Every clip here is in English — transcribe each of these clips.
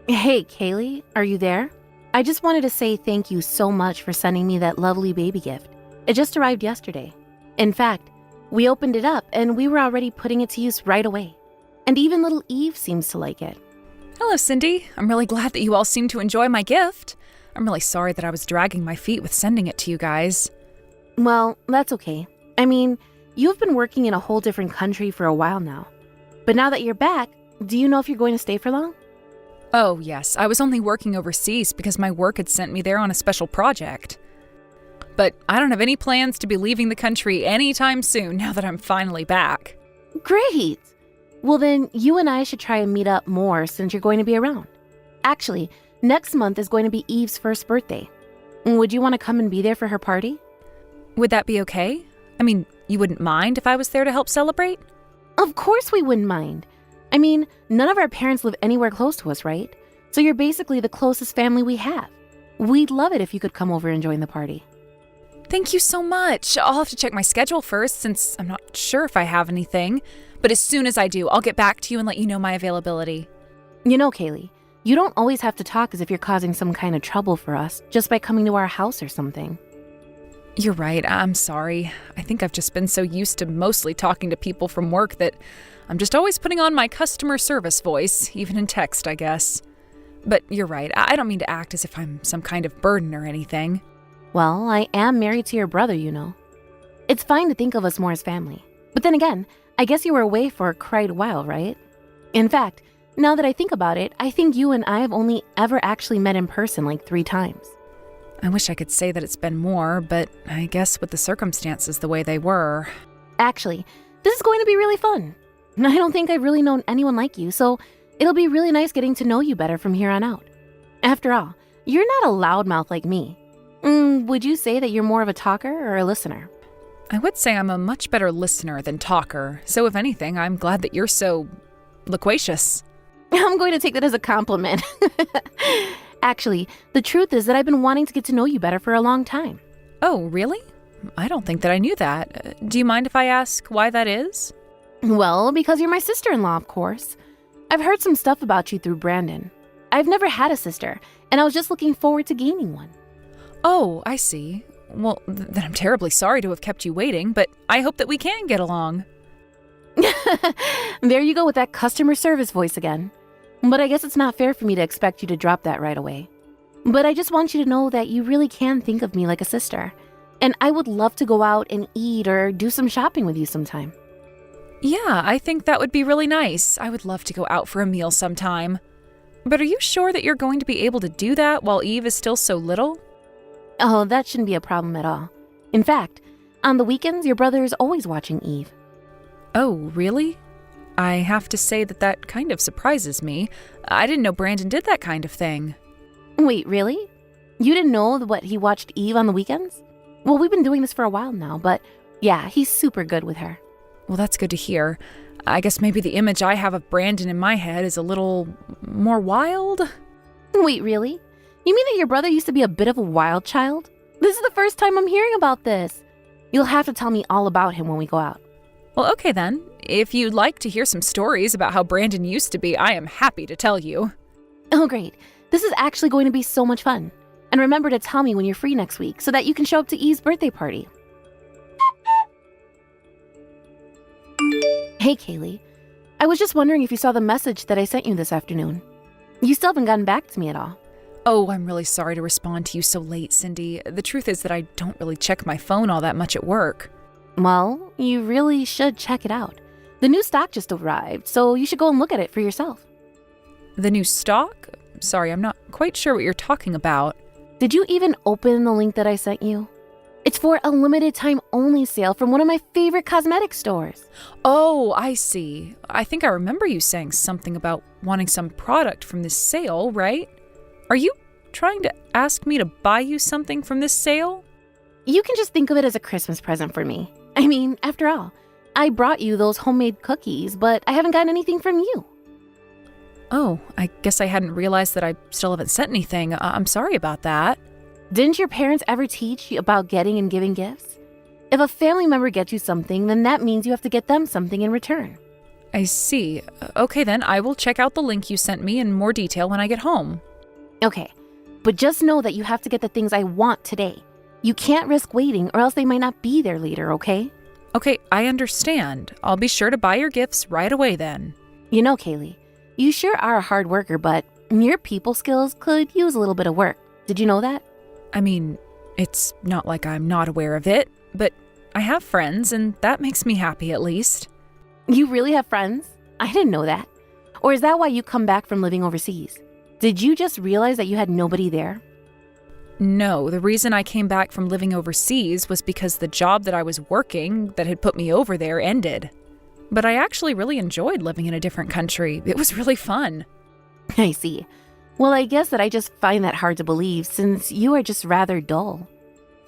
Hey, Kaylee, are you there? I just wanted to say thank you so much for sending me that lovely baby gift. It just arrived yesterday. In fact, we opened it up and we were already putting it to use right away. And even little Eve seems to like it. Hello, Cindy. I'm really glad that you all seem to enjoy my gift. I'm really sorry that I was dragging my feet with sending it to you guys. Well, that's okay. I mean, you've been working in a whole different country for a while now. But now that you're back, do you know if you're going to stay for long? Oh, yes. I was only working overseas because my work had sent me there on a special project. But I don't have any plans to be leaving the country anytime soon now that I'm finally back. Great! Well then, you and I should try and meet up more since you're going to be around. Actually, next month is going to be Eve's first birthday. Would you want to come and be there for her party? Would that be okay? I mean, you wouldn't mind if I was there to help celebrate? Of course we wouldn't mind. I mean, none of our parents live anywhere close to us, right? So you're basically the closest family we have. We'd love it if you could come over and join the party. Thank you so much. I'll have to check my schedule first since I'm not sure if I have anything. But as soon as I do, I'll get back to you and let you know my availability. You know, Kaylee, you don't always have to talk as if you're causing some kind of trouble for us just by coming to our house or something. You're right. I'm sorry. I think I've just been so used to mostly talking to people from work that I'm just always putting on my customer service voice, even in text, I guess. But you're right. I don't mean to act as if I'm some kind of burden or anything. Well, I am married to your brother, you know. It's fine to think of us more as family. But then again, I guess you were away for quite a while, right? In fact, now that I think about it, I think you and I have only ever actually met in person like 3 times. I wish I could say that it's been more, but I guess with the circumstances the way they were. Actually, this is going to be really fun. I don't think I've really known anyone like you, so it'll be really nice getting to know you better from here on out. After all, you're not a loudmouth like me. Would you say that you're more of a talker or a listener? I would say I'm a much better listener than talker, so if anything, I'm glad that you're so loquacious. I'm going to take that as a compliment. Actually, the truth is that I've been wanting to get to know you better for a long time. Oh, really? I don't think that I knew that. Do you mind if I ask why that is? Well, because you're my sister-in-law, of course. I've heard some stuff about you through Brandon. I've never had a sister, and I was just looking forward to gaining one. Oh, I see. Well, then I'm terribly sorry to have kept you waiting, but I hope that we can get along. There you go with that customer service voice again. But I guess it's not fair for me to expect you to drop that right away. But I just want you to know that you really can think of me like a sister. And I would love to go out and eat or do some shopping with you sometime. Yeah, I think that would be really nice. I would love to go out for a meal sometime. But are you sure that you're going to be able to do that while Eve is still so little? Oh, that shouldn't be a problem at all. In fact, on the weekends, your brother is always watching Eve. Oh, really? I have to say that kind of surprises me. I didn't know Brandon did that kind of thing. Wait, really? You didn't know what he watched Eve on the weekends? Well, we've been doing this for a while now, but yeah, he's super good with her. Well, that's good to hear. I guess maybe the image I have of Brandon in my head is a little more wild? Wait, really? You mean that your brother used to be a bit of a wild child? This is the first time I'm hearing about this. You'll have to tell me all about him when we go out. Well, okay then. If you'd like to hear some stories about how Brandon used to be, I am happy to tell you. Oh, great. This is actually going to be so much fun. And remember to tell me when you're free next week so that you can show up to Eve's birthday party. Hey, Kaylee. I was just wondering if you saw the message that I sent you this afternoon. You still haven't gotten back to me at all. Oh, I'm really sorry to respond to you so late, Cindy. The truth is that I don't really check my phone all that much at work. Well, you really should check it out. The new stock just arrived, so you should go and look at it for yourself. The new stock? Sorry, I'm not quite sure what you're talking about. Did you even open the link that I sent you? It's for a limited time only sale from one of my favorite cosmetic stores. Oh, I see. I think I remember you saying something about wanting some product from this sale, right? Are you trying to ask me to buy you something from this sale? You can just think of it as a Christmas present for me. I mean, after all, I brought you those homemade cookies, but I haven't gotten anything from you. Oh, I guess I hadn't realized that I still haven't sent anything. I'm sorry about that. Didn't your parents ever teach you about getting and giving gifts? If a family member gets you something, then that means you have to get them something in return. I see. Okay then, I will check out the link you sent me in more detail when I get home. Okay, but just know that you have to get the things I want today. You can't risk waiting or else they might not be there later, okay? Okay, I understand. I'll be sure to buy your gifts right away then. You know, Kaylee, you sure are a hard worker, but your people skills could use a little bit of work. Did you know that? I mean, it's not like I'm not aware of it, but I have friends and that makes me happy at least. You really have friends? I didn't know that. Or is that why you come back from living overseas? Did you just realize that you had nobody there? No, the reason I came back from living overseas was because the job that I was working that had put me over there ended. But I actually really enjoyed living in a different country. It was really fun. I see. Well, I guess that I just find that hard to believe since you are just rather dull.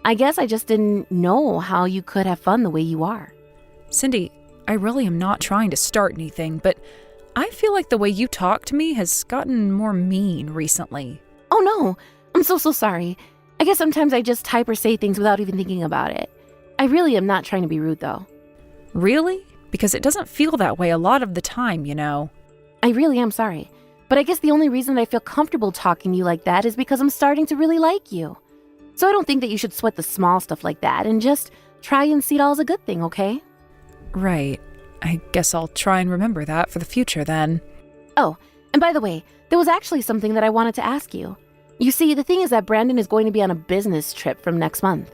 I guess I just didn't know how you could have fun the way you are. Cindy, I really am not trying to start anything, but I feel like the way you talk to me has gotten more mean recently. Oh no, I'm so sorry. I guess sometimes I just type or say things without even thinking about it. I really am not trying to be rude though. Really? Because it doesn't feel that way a lot of the time, you know. I really am sorry. But I guess the only reason I feel comfortable talking to you like that is because I'm starting to really like you. So I don't think that you should sweat the small stuff like that and just try and see it all as a good thing, okay? Right. I guess I'll try and remember that for the future then. Oh, and by the way, there was actually something that I wanted to ask you. You see, the thing is that Brandon is going to be on a business trip from next month.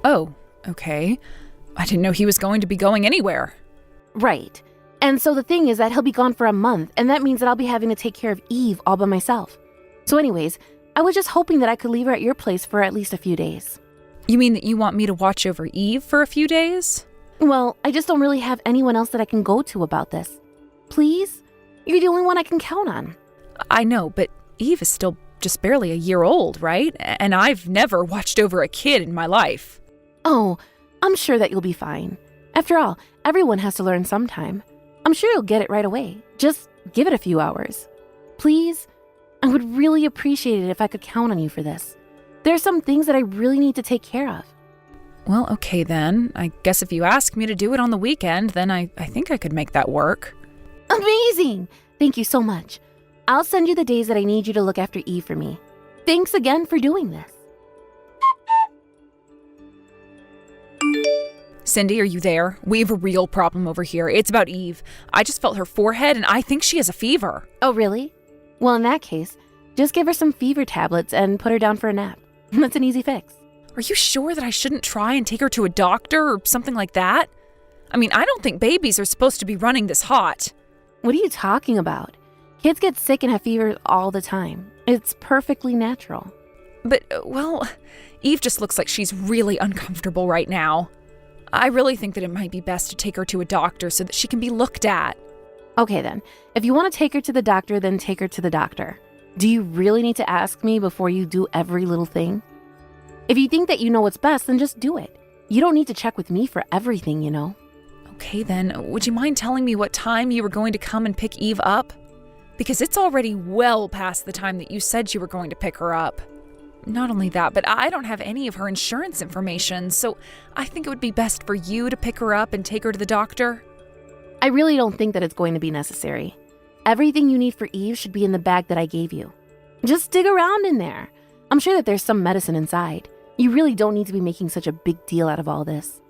Oh, okay. I didn't know he was going to be going anywhere. Right. And so the thing is that he'll be gone for a month, and that means that I'll be having to take care of Eve all by myself. So anyways, I was just hoping that I could leave her at your place for at least a few days. You mean that you want me to watch over Eve for a few days? Well, I just don't really have anyone else that I can go to about this. Please? You're the only one I can count on. I know, but Eve is still just barely a year old, right? And I've never watched over a kid in my life. Oh, I'm sure that you'll be fine. After all, everyone has to learn sometime. I'm sure you'll get it right away. Just give it a few hours. Please? I would really appreciate it if I could count on you for this. There are some things that I really need to take care of. Well, okay then. I guess if you ask me to do it on the weekend, then I think I could make that work. Amazing! Thank you so much. I'll send you the days that I need you to look after Eve for me. Thanks again for doing this. Cindy, are you there? We have a real problem over here. It's about Eve. I just felt her forehead and I think she has a fever. Oh, really? Well, in that case, just give her some fever tablets and put her down for a nap. That's an easy fix. Are you sure that I shouldn't try and take her to a doctor or something like that? I mean, I don't think babies are supposed to be running this hot. What are you talking about? Kids get sick and have fever all the time. It's perfectly natural. But, well, Eve just looks like she's really uncomfortable right now. I really think that it might be best to take her to a doctor so that she can be looked at. Okay then, if you want to take her to the doctor, then take her to the doctor. Do you really need to ask me before you do every little thing? If you think that you know what's best, then just do it. You don't need to check with me for everything, you know. Okay then, would you mind telling me what time you were going to come and pick Eve up? Because it's already well past the time that you said you were going to pick her up. Not only that, but I don't have any of her insurance information, so I think it would be best for you to pick her up and take her to the doctor. I really don't think that it's going to be necessary. Everything you need for Eve should be in the bag that I gave you. Just dig around in there. I'm sure that there's some medicine inside. You really don't need to be making such a big deal out of all this.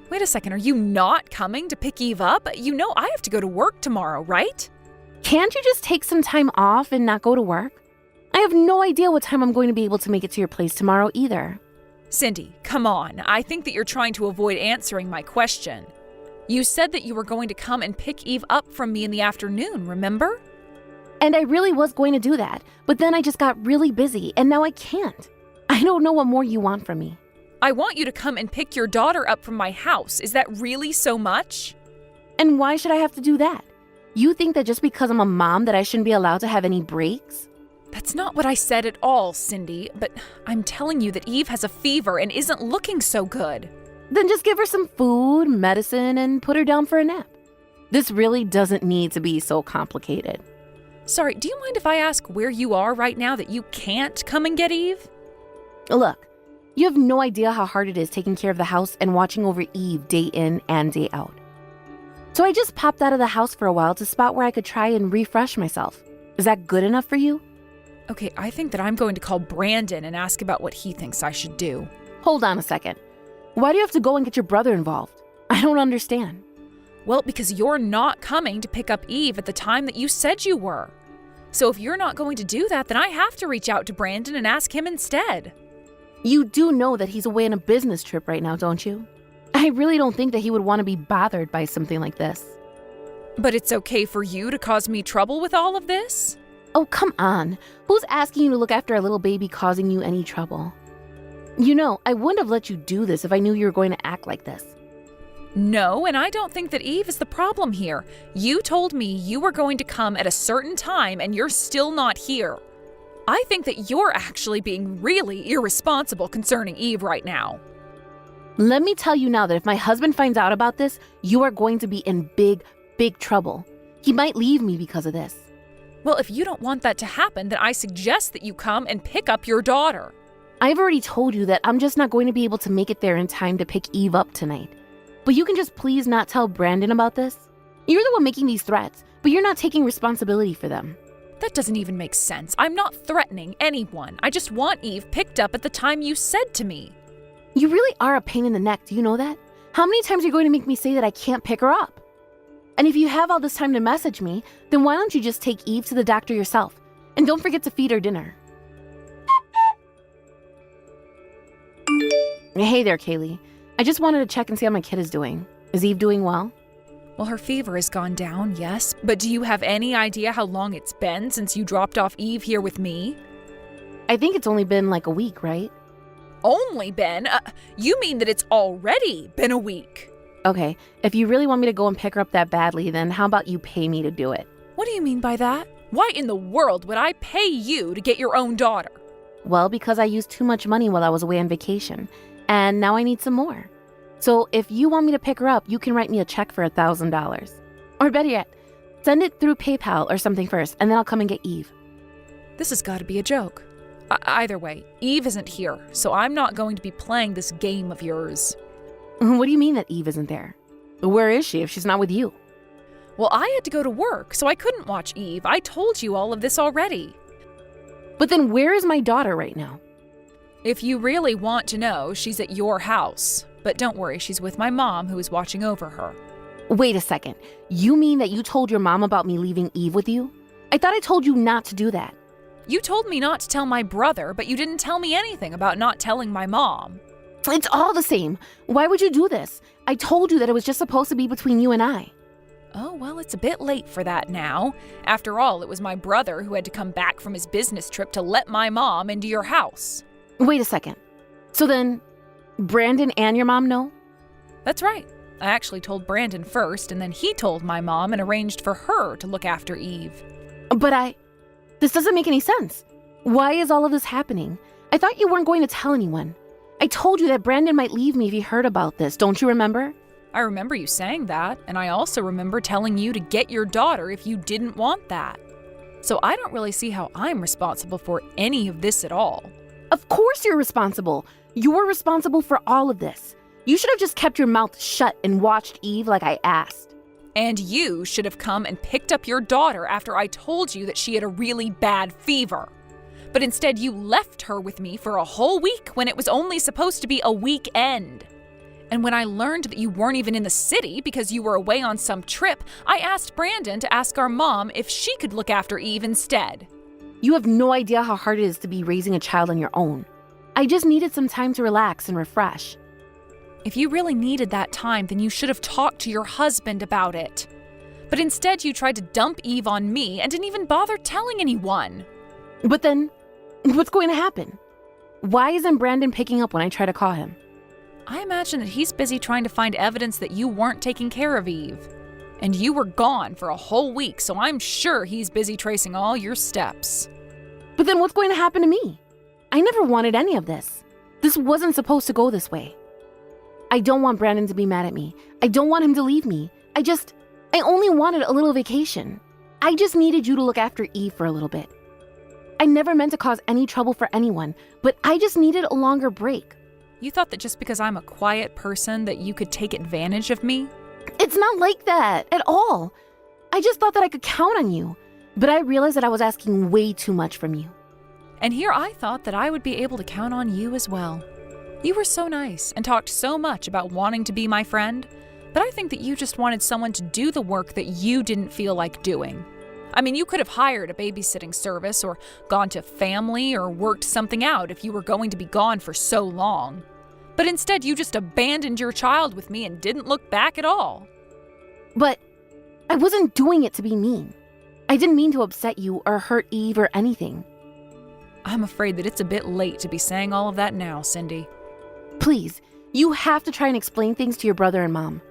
Wait a second, are you not coming to pick Eve up? You know I have to go to work tomorrow, right? Can't you just take some time off and not go to work? I have no idea what time I'm going to be able to make it to your place tomorrow either. Cindy, come on. I think that you're trying to avoid answering my question. You said that you were going to come and pick Eve up from me in the afternoon, remember? And I really was going to do that, but then I just got really busy and now I can't. I don't know what more you want from me. I want you to come and pick your daughter up from my house. Is that really so much? And why should I have to do that? You think that just because I'm a mom that I shouldn't be allowed to have any breaks? That's not what I said at all, Cindy, but I'm telling you that Eve has a fever and isn't looking so good. Then just give her some food, medicine, and put her down for a nap. This really doesn't need to be so complicated. Sorry, do you mind if I ask where you are right now that you can't come and get Eve? Look, you have no idea how hard it is taking care of the house and watching over Eve day in and day out. So I just popped out of the house for a while to spot where I could try and refresh myself. Is that good enough for you? Okay, I think that I'm going to call Brandon and ask about what he thinks I should do. Hold on a second. Why do you have to go and get your brother involved? I don't understand. Well, because you're not coming to pick up Eve at the time that you said you were. So if you're not going to do that, then I have to reach out to Brandon and ask him instead. You do know that he's away on a business trip right now, don't you? I really don't think that he would want to be bothered by something like this. But it's okay for you to cause me trouble with all of this? Oh, come on. Who's asking you to look after a little baby causing you any trouble? You know, I wouldn't have let you do this if I knew you were going to act like this. No, and I don't think that Eve is the problem here. You told me you were going to come at a certain time and you're still not here. I think that you're actually being really irresponsible concerning Eve right now. Let me tell you now that if my husband finds out about this, you are going to be in big trouble. He might leave me because of this. Well, if you don't want that to happen, then I suggest that you come and pick up your daughter. I've already told you that I'm just not going to be able to make it there in time to pick Eve up tonight. But you can just please not tell Brandon about this? You're the one making these threats, but you're not taking responsibility for them. That doesn't even make sense. I'm not threatening anyone. I just want Eve picked up at the time you said to me. You really are a pain in the neck, do you know that? How many times are you going to make me say that I can't pick her up? And if you have all this time to message me, then why don't you just take Eve to the doctor yourself? And don't forget to feed her dinner. Hey there, Kaylee. I just wanted to check and see how my kid is doing. Is Eve doing well? Well, her fever has gone down, yes. But do you have any idea how long it's been since you dropped off Eve here with me? I think it's only been like a week, right? Only been? You mean that it's already been a week? Okay, if you really want me to go and pick her up that badly, then how about you pay me to do it? What do you mean by that? Why in the world would I pay you to get your own daughter? Well, because I used too much money while I was away on vacation, and now I need some more. So if you want me to pick her up, you can write me a check for $1,000. Or better yet, send it through PayPal or something first, and then I'll come and get Eve. This has got to be a joke. Either way, Eve isn't here, so I'm not going to be playing this game of yours. What do you mean that Eve isn't there? Where is she if she's not with you? Well, I had to go to work, so I couldn't watch Eve. I told you all of this already. But then where is my daughter right now? If you really want to know, she's at your house. But don't worry, she's with my mom, who is watching over her. Wait a second. You mean that you told your mom about me leaving Eve with you? I thought I told you not to do that. You told me not to tell my brother, but you didn't tell me anything about not telling my mom. It's all the same. Why would you do this? I told you that it was just supposed to be between you and I. Oh, well, it's a bit late for that now. After all, it was my brother who had to come back from his business trip to let my mom into your house. Wait a second. So then, Brandon and your mom know? That's right. I actually told Brandon first, and then he told my mom and arranged for her to look after Eve. But this doesn't make any sense. Why is all of this happening? I thought you weren't going to tell anyone. I told you that Brandon might leave me if he heard about this. Don't you remember? I remember you saying that, and I also remember telling you to get your daughter if you didn't want that. So I don't really see how I'm responsible for any of this at all. Of course you're responsible. You're responsible for all of this. You should have just kept your mouth shut and watched Eve like I asked. And you should have come and picked up your daughter after I told you that she had a really bad fever. But instead you left her with me for a whole week when it was only supposed to be a weekend. And when I learned that you weren't even in the city because you were away on some trip, I asked Brandon to ask our mom if she could look after Eve instead. You have no idea how hard it is to be raising a child on your own. I just needed some time to relax and refresh. If you really needed that time, then you should have talked to your husband about it. But instead you tried to dump Eve on me and didn't even bother telling anyone. But then, what's going to happen? Why isn't Brandon picking up when I try to call him? I imagine that he's busy trying to find evidence that you weren't taking care of Eve. And you were gone for a whole week, so I'm sure he's busy tracing all your steps. But then what's going to happen to me? I never wanted any of this. This wasn't supposed to go this way. I don't want Brandon to be mad at me. I don't want him to leave me. I only wanted a little vacation. I just needed you to look after Eve for a little bit. I never meant to cause any trouble for anyone, but I just needed a longer break. You thought that just because I'm a quiet person that you could take advantage of me? It's not like that at all. I just thought that I could count on you, but I realized that I was asking way too much from you. And here I thought that I would be able to count on you as well. You were so nice and talked so much about wanting to be my friend, but I think that you just wanted someone to do the work that you didn't feel like doing. I mean, you could have hired a babysitting service or gone to family or worked something out if you were going to be gone for so long. But instead, you just abandoned your child with me and didn't look back at all. But I wasn't doing it to be mean. I didn't mean to upset you or hurt Eve or anything. I'm afraid that it's a bit late to be saying all of that now, Cindy. Please, you have to try and explain things to your brother and mom.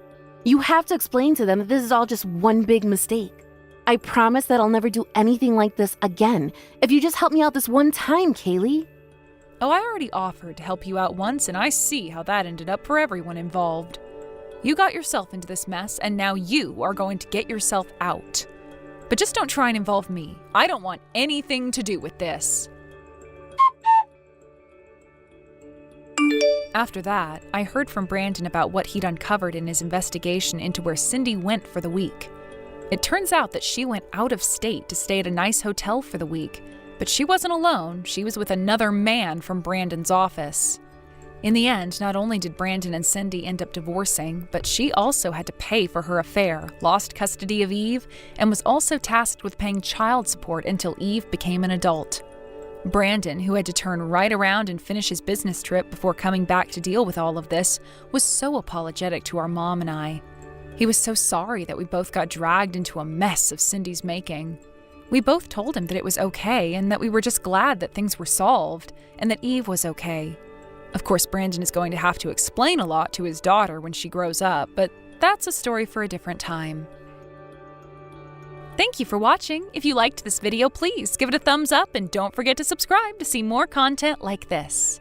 You have to explain to them that this is all just one big mistake. I promise that I'll never do anything like this again if you just help me out this one time, Kaylee. Oh, I already offered to help you out once, and I see how that ended up for everyone involved. You got yourself into this mess, and now you are going to get yourself out. But just don't try and involve me. I don't want anything to do with this. After that, I heard from Brandon about what he'd uncovered in his investigation into where Cindy went for the week. It turns out that she went out of state to stay at a nice hotel for the week, but she wasn't alone. She was with another man from Brandon's office. In the end, not only did Brandon and Cindy end up divorcing, but she also had to pay for her affair, lost custody of Eve, and was also tasked with paying child support until Eve became an adult. Brandon, who had to turn right around and finish his business trip before coming back to deal with all of this, was so apologetic to our mom and I. He was so sorry that we both got dragged into a mess of Cindy's making. We both told him that it was okay and that we were just glad that things were solved and that Eve was okay. Of course, Brandon is going to have to explain a lot to his daughter when she grows up, but that's a story for a different time. Thank you for watching. If you liked this video, please give it a thumbs up and don't forget to subscribe to see more content like this.